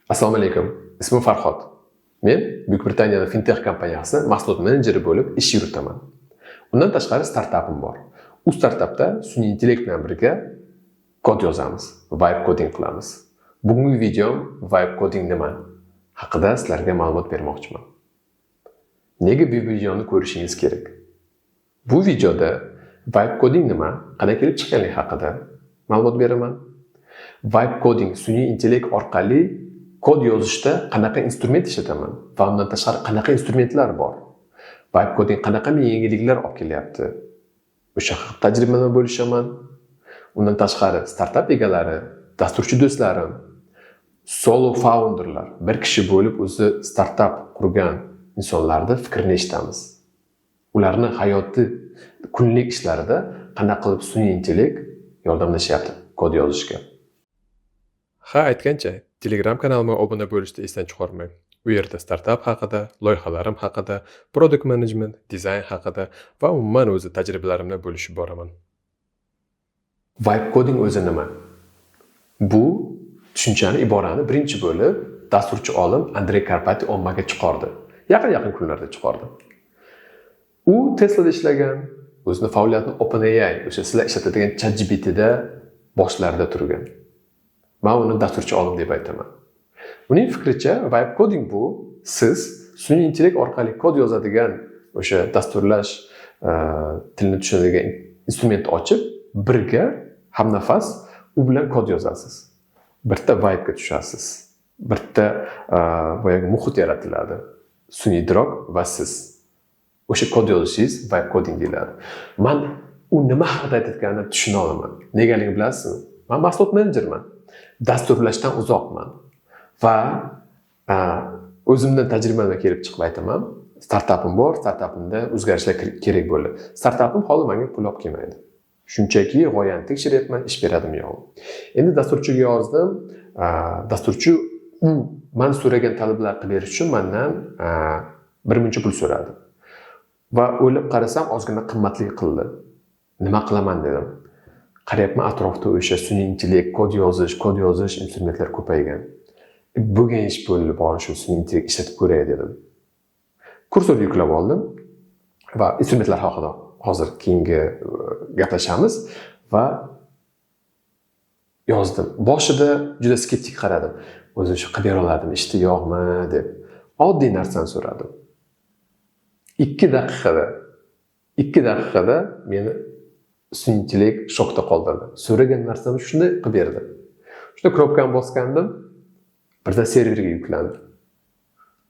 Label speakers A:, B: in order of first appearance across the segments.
A: Assalomu alaykum. Ismim Farhod. Men Buyuk Britaniyada fintech kompaniyasi mahsulot menejeri bo'lib ish yuritaman. Undan tashqari startapim bor. U startapda sun'iy intellekt bilan birga kod yozamiz, vibe coding qilamiz. Bugungi videom vibe coding nima haqida sizlarga ma'lumot bermoqchiman. Nega bu videoni ko'rishingiz kerak? Bu videoda vibe coding nima, qanday kelib chiqqanligi haqida ma'lumot beraman. Vibe coding sun'iy intellekt orqali kod yozishda qanaqa instrument ishlataman va undan tashqari qanaqa instrumentlar bor? Vibe coding qanaqa yangiliklar olib kelyapti? O'sha tajribadan bo'lishaman. Undan tashqari startap egalari, dasturchi do'stlarim, solo founderlar, bir kishi bo'lib o'zi startap qurgan insonlarning fikrini eshitamiz. Ularning hayoti, kunlik ishlarida qanaqa qilib sun'iy intellekt yordamlashyapti kod yozishga. Ha, aytgancha, Telegram kanalimga obuna bo'lishni esdan chiqarmang. U yerda startap haqida, loyihalarim haqida, product management, dizayn haqida va umuman o'zi tajribalarimni bo'lishib boraman. Vibe coding o'zi nima? Bu tushunchani, iborani birinchi bo'lib dasturchi olim Andrey Karpati ommaga chiqardi. Yaqin kunlarda chiqardi. U Tesla'da ishlagan, o'zining faoliyatini OpenAI, o'sha sizlar ishlatadigan ChatGPT'da boshlarida turgan. Men uni dasturchi olim deb aytaman. Uning fikricha, vibe coding bu siz sun'iy intellekt orqali kod yozadigan o'sha dasturlash tilini tushunadigan instrumentni ochib, birga hamnafas u bilan kod yozasiz. Bitta vibe ga tushasiz. Bitta boyagi muhit yaratiladi. Sun'iy idrok va siz. O'sha kod yozishingiz vibe coding deyiladi. Men u nima haqida aytayotganini tushuna olaman. Negaligini bilasizmi? Men mahsulot menejerman. Dasturlashdan uzoqman va o'zimdan tajribamdan kelib chiqib aytaman. Startapim bor, startapimda o'zgarishlar kerak bo'ldi. Startapim hali menga pul olib kelmaydi. Shunchaki g'oyani tekshiryapman, ish beradimi yo'q. Endi dasturchiga yozdim. Dasturchi men so'ragan talablar qilib berish uchun mendan birmuncha pul so'radi. Va o'ylab qarasam ozgina qimmatlik qildi. Nima qilaman dedim. Qarayapman, atrofda o'sha sun'iy intellekt, kod yozish instrumentlar ko'paygan. Bo'lgan ish bo'ldi, borish shu sun'iy intellekt ishlatib ko'ray dedim. Kursorni yuklab oldim va instrumentlar haqida hozir keyingi gaplashamiz va yozdim. Boshida juda skeptik qaradim. O'zim shu qilib bera oladimi, ishda yo'qmi deb. Oddiy narsani so'radim. 2 daqiqada meni sun'iy intellekt shokda qoldirdi. So'ragan narsamni shunday qilib berdi. Shunda knopkani bosgandim, birdan serverga yuklandi.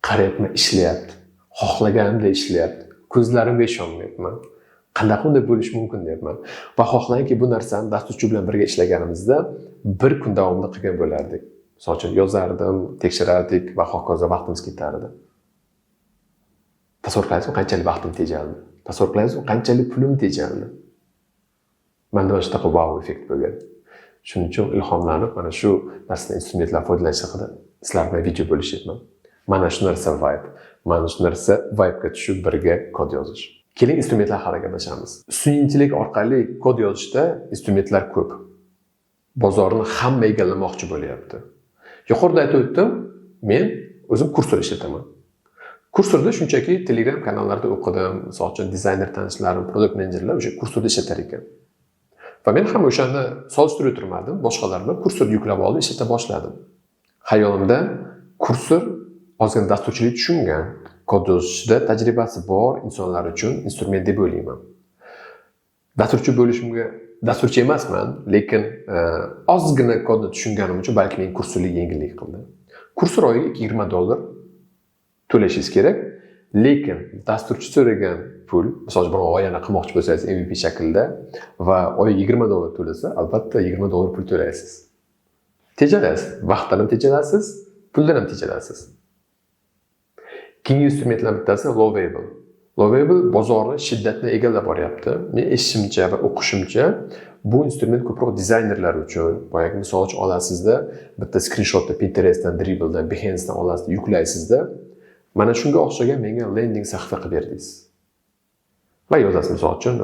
A: Qarayapman, ishlayapti. Xohlaganimdek ishlayapti. Ko'zlarimga ishonmayapman. Qanaqa unday bo'lishi mumkin deyapman. Va xohlaymanki bu narsani dasturchi bilan birga ishlaganimizda bir kun davomida qilgan bo'lardik. Masalan, yozardim, tekshirardik va hokazo vaqtimiz ketardi. Tasavvur qilasizmi, qanchalik vaqtim tejaldi? Tasavvur qilasizmi, qanchalik pulim tejaldi? Menda mana shunaqa wow effekt bo'lgan. Shuning uchun ilhomlanib mana shu narsadan instrumentlar foydalanish haqida sizlar bilan video bo'lishyapman. Mana shu narsa vibe. Mana shu narsa vibe ga tushib birga kod yozish. Keling instrumentlar haqida gaplashamiz. Sun'iy intellekt orqali kod yozishda instrumentlar ko'p. Bozorni hamma egallamoqchi bo'lyapti. Yuqorida aytib o'tdim, men o'zim kursor ishlataman. Kursorda shunchaki Telegram kanallarda o'qidim, masalan, dizayner tanishlarim, product menejerlar o'sha kursorda ishlatar ekan. Va men ham o'shani solishtirib o'tirmadim, boshqalar bilan kursorni yuklab olib ishlata boshladim. Xayolimda kursor ozgina dasturchilik tushungan, kod yozishda tajribasi bor insonlar uchun instrument deb o'ylayman. Dasturchi bo'lishimga dasturchi emasman, lekin ozgina kodni tushunganim uchun balki men kursorlik yengillik qildi. Kursor oyiga $20 to'lashingiz kerak, lekin dasturchi so'ragan pul, masalan, bir g'oyani qilmoqchi bo'lsangiz MVP shaklida va oyiga $20 to'lasa, albatta $20 pul to'laysiz. Tejalasiz, vaqtdan ham tejalasiz, puldan ham tejalasiz. Keyingi instrumentlar bittasi Lovable. Lovable bozorni shiddatli egallab boryapti. Men eshitishimcha va o'qishimcha bu instrument ko'proq dizaynerlar uchun, boyagi misol uchun olasizda, bitta screenshotni Pinterestdan, Dribbledan, Behance'dan olasiz, yuklaysizda, mana shunga o'xshagan menga landing sahifa qilib berdingiz. Va yozasiz misol uchun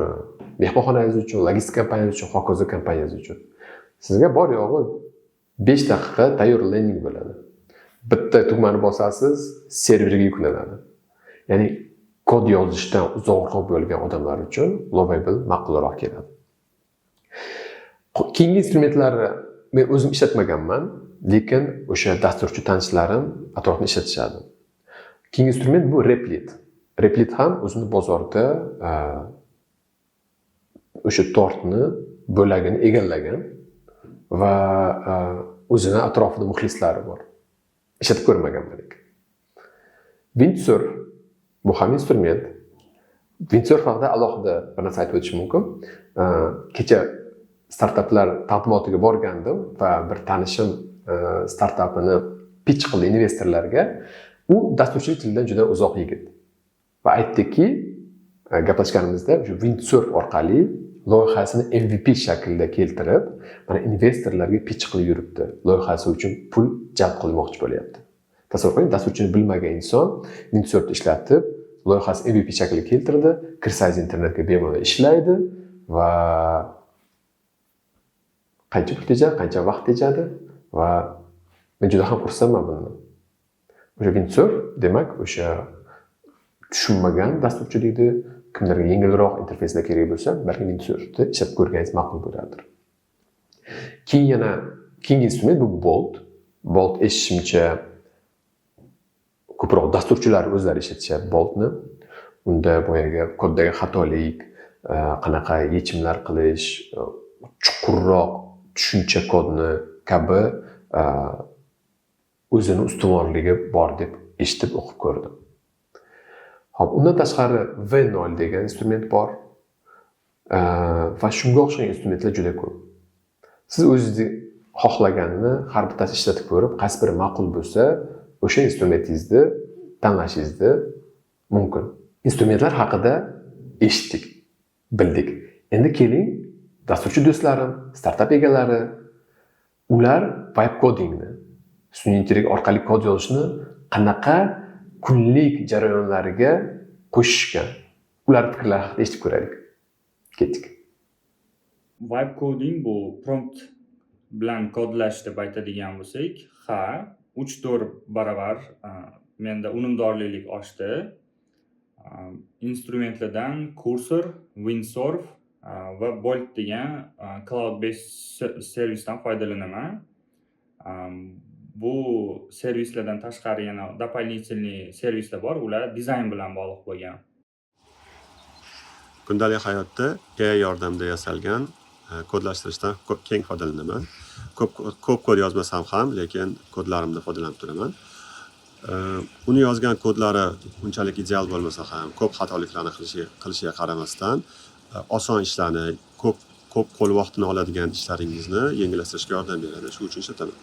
A: mehmonxonangiz uchun, logistika kompaniyasi uchun, hokazo kompaniyasi uchun. Sizga bor yo'g'i 5 daqiqa tayyor landing bo'ladi. bitta tugmani bosasiz, serverga yuklanadi. Ya'ni kod yozishdan uzoqroq bo'lgan odamlar uchun Lovable ma'qulroq keladi. Keyingi instrumentlarni men o'zim ishlatmaganman, lekin o'sha dasturchi tanishlarim atrofida ishlatishadi. Keyingi instrument bu Replit. Replit ham o'zini bozorda o'sha tortni bo'lagini egallagan va o'zini atrofida muxlislari bor. Ishlatib ko'rmaganman lekin. Windsurf bu ham instrument. Windsurf haqida alohida bir narsa aytib o'tishim mumkin. Kecha startaplar taqdimotiga borgandim va bir tanishim startapini pitch qildi investorlarga. U dasturchilik tilidan juda uzoq yigit. Va aytdiki, gaplashganimizda shu Windsurf orqali loyihasini MVP shaklida keltirib, mana investorlarga pitch qilib yuribdi. Loyihasi uchun pul jalb qilmoqchi bo'lyapti. Tasavvur qiling, dasturchini bilmagan inson Windsurfni ishlatib, loyihasi MVP shaklida keltirdi, kirsangiz internetga bemalol ishlaydi va qancha pul tejadi, qancha vaqt tejadi va men juda ham xursandman bundan. O'sha Windsurf demak o'sha tushunmagan dasturchilikni kimlarga yengilroq interfeyslar kerak bo'lsa, balki Windsurfni ishlatib ko'rganingiz ma'qul bo'lardir. Keyin yana keyingi instrument bu Bolt. Bolt eshitishimcha ko'proq dasturchilar o'zlari ishlatishadi Boltni. Unda boyaga koddagi xatolik, qanaqa yechimlar qilish, chuqurroq tushuncha kodni kabi o'zini ustuvorligi bor deb eshitib o'qib ko'rdim. Hop, undan tashqari V0 degan instrument bor. Va shunga o'xshagan instrumentlar juda ko'p. Siz o'zingiz xohlaganini har bittasini ishlatib ko'rib, qaysi biri ma'qul bo'lsa, o'sha instrumentingizni tanlashingiz mumkin. Instrumentlar haqida eshitdik, bildik. Endi keling, dasturchi do'stlarim, startap egalari, ular vibe codingni, sun'iy intellekt orqali kod yozishni qanaqa kunlik jarayonlariga qo'shishgan. Ular fikrlari haqida eshitib ko'raylik. Ketdik.
B: Vibe coding bu prompt bilan kodlash deb aytadigan bo'lsak, 3-4 barobar menda unumdorlik oshdi. Instrumentlardan Cursor, Windsurf va Bolt degan cloud-based servisdan foydalanaman. Bu servislardan tashqari yana дополнительный servislar bor, ular dizayn bilan bog'liq bo'lgan.
C: Kundalik hayotda AI yordamida yasalgan kodlashtirishdan keng foydalanaman. Ko'p kod yozmasam ham, lekin kodlarimdan foydalanib turaman. Uni yozgan kodlari unchalik ideal bo'lmasa ham, ko'p xatoliklarni qilishiga qaramasdan, oson ishlarni, ko'p qo'l vaqtini oladigan ishlaringizni yengillashtirishga yordam beradi. Shu uchun ishlataman.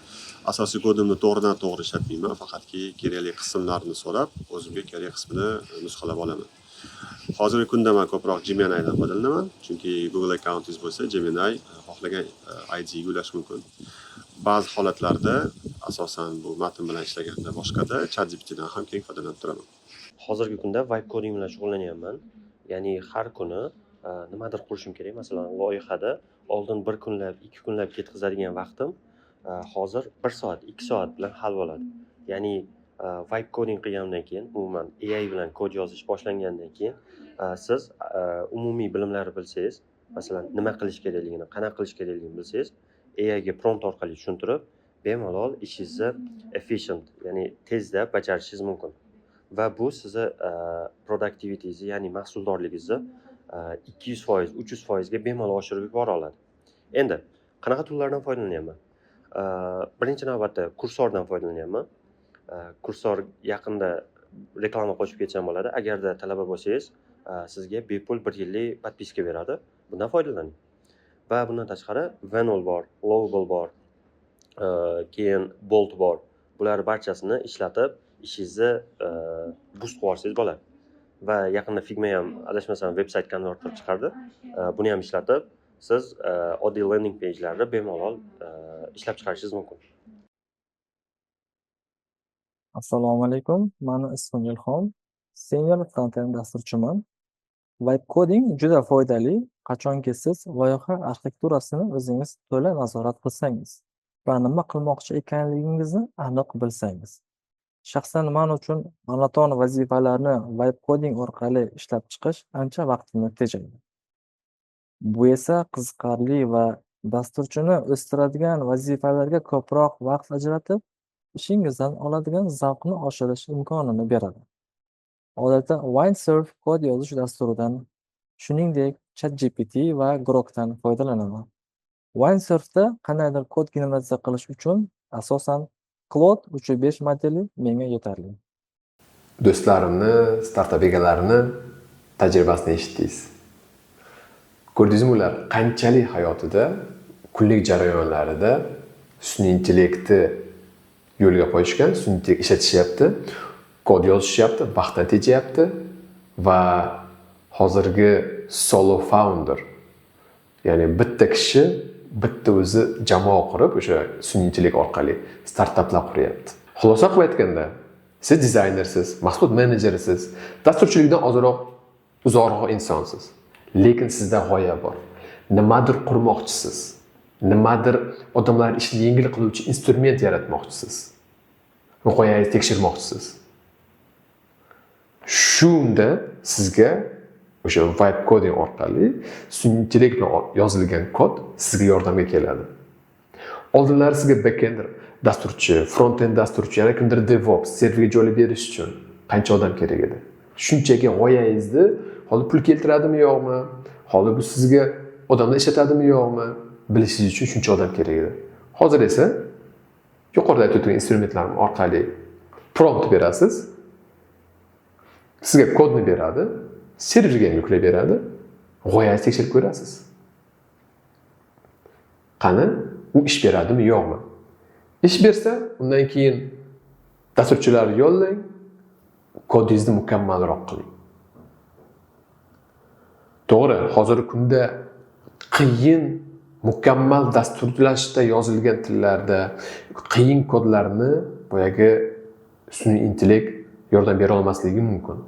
C: Asosiy kodimni to'g'ridan to'g'ri ishlatmayman, faqatki kerakli qismlarni so'rab, o'zimga kerak qismini nusxalab olaman. Hozirgi kunda men ko'proq Gemini'dan foydalanaman, chunki Google accountingiz bo'lsa, Gemini xohlagan ID ga ulash mumkin. Ba'zi holatlarda, asosan bu matn bilan ishlaganda boshqada ChatGPTdan ham keng foydalanib turaman.
D: Hozirgi kunda vibe coding bilan shug'ullanyapman. Ya'ni har kuni nimadir qilishim kerak. Masalan, loyihada oldin 1 kunlab, 2 kunlab ketkazadigan vaqtim hozir 1 soat, 2 soat bilan hal bo'ladi. Ya'ni vibe coding qilgandan keyin, umuman AI bilan kod yozish boshlangandan keyin siz umumiy bilimlarni bilsangiz, masalan, nima qilish kerakligini, qanaqa qilish kerakligini bilsangiz, AI ga prompt orqali tushuntirib, bemalol ishingizni efficient, ya'ni tezda bajarishingiz mumkin. Va bu sizni productivity'ingizni, ya'ni mahsuldorligingizni 200%, 300% ga bemalol oshirib yubora oladi. Endi qanaqa toollardan foydalanyapman? Birinchi navbatda Cursordan foydalanyapman. Cursor yaqinda reklama qo'shib ketsam bo'ladi. Agarda talaba bo'lsangiz, sizga bepul 1 yillik podpiska beradi. Bundan foydalaning. Va bundan tashqari V0 bor, Lovable bor, keyin Bolt bor. Bular barchasini ishlatib, ishingizni boost qilib olsangiz bo'ladi. Va yaqinda Figma ham adashmasam website konvertor chiqardi. Buni ham ishlatib, siz oddiy landing page'larni bemalol ishlab chiqarishingiz mumkin.
E: Assalomu alaykum. Meni ismim Ilhom. Senior front-end dasturchiman. Vibe coding juda foydali, qachonki siz loyiha arxitekturasini o'zingiz to'la nazorat qilsangiz va nima qilmoqchi ekanligingizni aniq bilsangiz. Shaxsan men uchun monoton vazifalarni vibe coding orqali ishlab chiqish ancha vaqtimni tejaydi. Bu esa qiziqarli va dasturchini o'stiradigan vazifalarga ko'proq vaqt ajratib, ishingizdan oladigan zavqni oshirish imkonini beradi. Odatda Windsurf kod yozish dasturidan, shuningdek ChatGPT va Grok'dan foydalanaman. Windsurfda qandaydir kod generatsiya qilish uchun asosan Claude 3.5 modeli menga yetarli.
A: Do'stlarimni, startap egalarini tajribasini eshitdingiz. Ko'rdingizmi, ular qanchalik hayotida, kunlik jarayonlarida sun'iy intellektni yo'lga qo'yishgan, sun'iy intellekt ishlatishyapti, kod yozishyapti, vaqtni tejayapti va hozirgi solo founder, ya'ni bitta kishi bitta o'zi jamoa qurib o'sha sun'iy intellekt orqali startaplar quryapti. Xulosa qilib aytganda, siz dizaynersiz, mahsulot menejerisiz, dasturchilikdan uzoqroq insonsiz. Lekin sizda g'oya bor. Nimadir qurmoqchisiz. Nimadir odamlar ishni yengil qiluvchi instrument yaratmoqchisiz. G'oyangizni tekshirmoqchisiz. Shunda sizga o'sha vibe coding orqali sun'iy intellekt bilan yozilgan kod sizga yordamga keladi. Oldinlari sizga backend dasturchi, frontend dasturchi, yana kimdir DevOps serverga joylab berish uchun qancha odam kerak edi. Shunchaki g'oyangizni hozir pul keltiradimi yo'qmi, hozir bu sizga odamlar ishlatadimi yo'qmi bilishingiz uchun shuncha odam kerak edi. Hozir esa yuqorida aytib o'tgan instrumentlar orqali prompt berasiz. Sizga kodni beradi, serverga yuklab beradi, g'oyangizni tekshirib ko'rasiz. Qani, u ish beradimi yo'qmi? Ish bersa, undan keyin dasturchilarni yo'llang, kodingizni mukammalroq qiling. To'g'ri, hozirgi kunda qiyin mukammal dasturlashda yozilgan tillarda qiyin kodlarni boyagi sun'iy intellekt yordam bera olmasligi mumkin.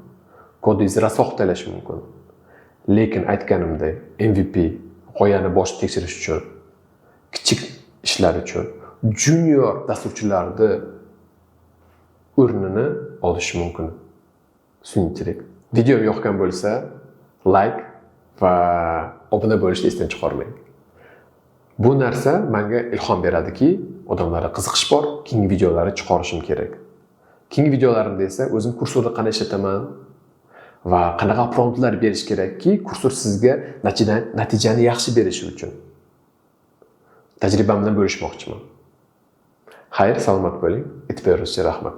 A: Kodingizni rosa soxtalash mumkin. Lekin aytganimdek, MVP g'oyani boshqa tekshirish uchun, kichik ishlar uchun junior dasturchilarni o'rnini olishi mumkin. Sun'iy intellekt. Video yoqgan bo'lsa, like va obuna bo'lishni esdan chiqarmang. Bu narsa menga ilhom beradiki, odamlarga qiziqish bor, keyingi videolarni chiqarishim kerak. Keyingi videolarimda esa o'zim kursorda qanday ishlataman va qanaqa promptlar berish kerakki, kursor sizga natijani yaxshi berishi uchun tajribamdan bo'lishmoqchiman. Xayr, salomat bo'ling. E'tiboringizga rahmat.